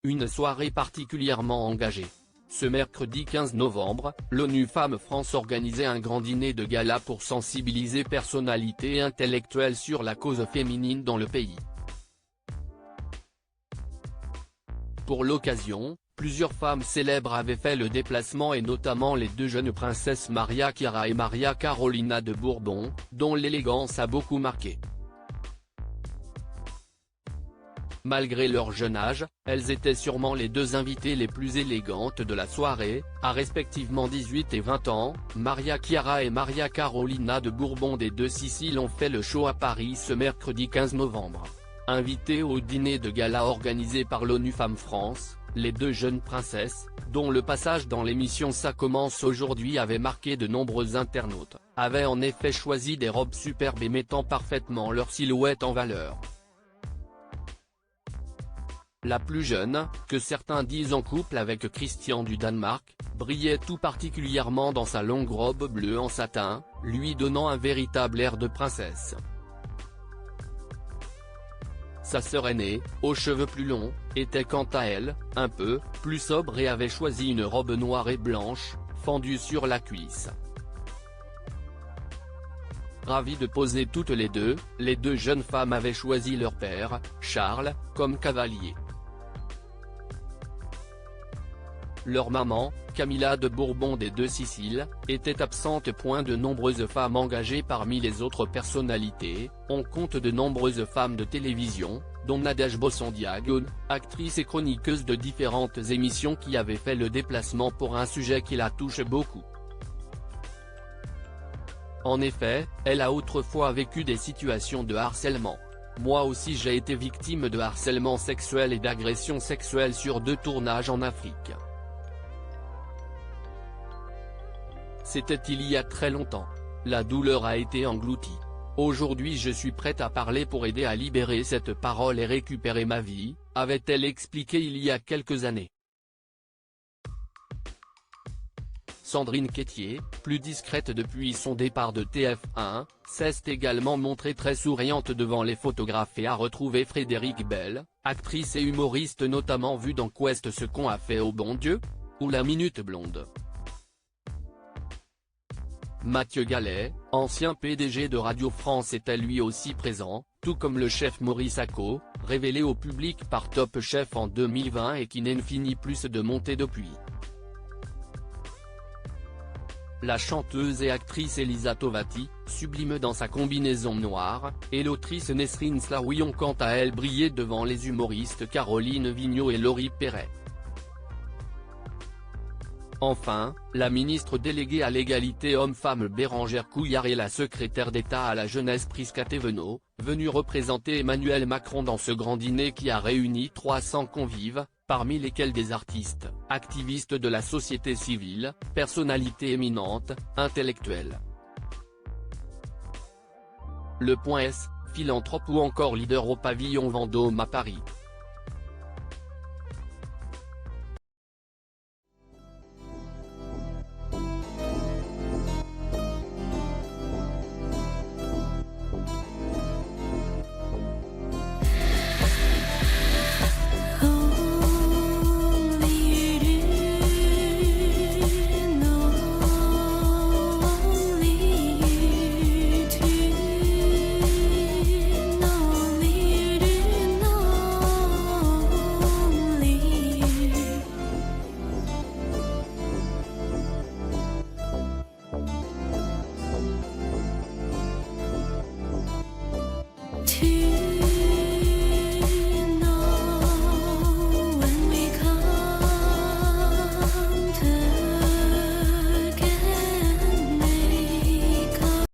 une soirée particulièrement engagée. Ce mercredi 15 novembre, l'ONU Femmes France organisait un grand dîner de gala pour sensibiliser personnalités intellectuelles sur la cause féminine dans le pays. Pour l'occasion, plusieurs femmes célèbres avaient fait le déplacement et notamment les deux jeunes princesses Maria Chiara et Maria Carolina de Bourbon, dont l'élégance a beaucoup marqué. Malgré leur jeune âge, elles étaient sûrement les deux invitées les plus élégantes de la soirée, à respectivement 18 et 20 ans, Maria Chiara et Maria Carolina de Bourbon des deux Siciles ont fait le show à Paris ce mercredi 15 novembre. Invitées au dîner de gala organisé par l'ONU Femmes France, les deux jeunes princesses, dont le passage dans l'émission Ça commence aujourd'hui avait marqué de nombreux internautes, avaient en effet choisi des robes superbes et mettant parfaitement leur silhouette en valeur. La plus jeune, que certains disent en couple avec Christian du Danemark, brillait tout particulièrement dans sa longue robe bleue en satin, lui donnant un véritable air de princesse. Sa sœur aînée, aux cheveux plus longs, était quant à elle, un peu plus sobre et avait choisi une robe noire et blanche, fendue sur la cuisse. Ravies de poser toutes les deux jeunes femmes avaient choisi leur père, Charles, comme cavalier. Leur maman, Camilla de Bourbon des deux Siciles, était absente. De nombreuses femmes engagées parmi les autres personnalités, on compte de nombreuses femmes de télévision, dont Nadège Bossondiague, actrice et chroniqueuse de différentes émissions qui avait fait le déplacement pour un sujet qui la touche beaucoup. En effet, elle a autrefois vécu des situations de harcèlement. Moi aussi j'ai été victime de harcèlement sexuel et d'agression sexuelle sur 2 tournages en Afrique. C'était il y a très longtemps. La douleur a été engloutie. Aujourd'hui je suis prête à parler pour aider à libérer cette parole et récupérer ma vie, avait-elle expliqué il y a quelques années. Sandrine Quétier, plus discrète depuis son départ de TF1, s'est également montrée très souriante devant les photographes et a retrouvé Frédéric Bell, actrice et humoriste notamment vue dans Quest ce qu'on a fait au bon Dieu, ou La Minute Blonde. Mathieu Gallet, ancien PDG de Radio France était lui aussi présent, tout comme le chef Maurice Acco, révélé au public par Top Chef en 2020 et qui n'en finit plus de monter depuis. La chanteuse et actrice Elisa Tovati, sublime dans sa combinaison noire, et l'autrice Nesrine Slaoui ont quant à elle brillé devant les humoristes Caroline Vigneault et Laurie Perret. Enfin, la ministre déléguée à l'égalité homme-femme Bérangère Couillard et la secrétaire d'État à la jeunesse Prisca Thévenot, venue représenter Emmanuel Macron dans ce grand dîner qui a réuni 300 convives, parmi lesquels des artistes, activistes de la société civile, personnalités éminentes, intellectuels. Le Point S, philanthrope ou encore leader au pavillon Vendôme à Paris.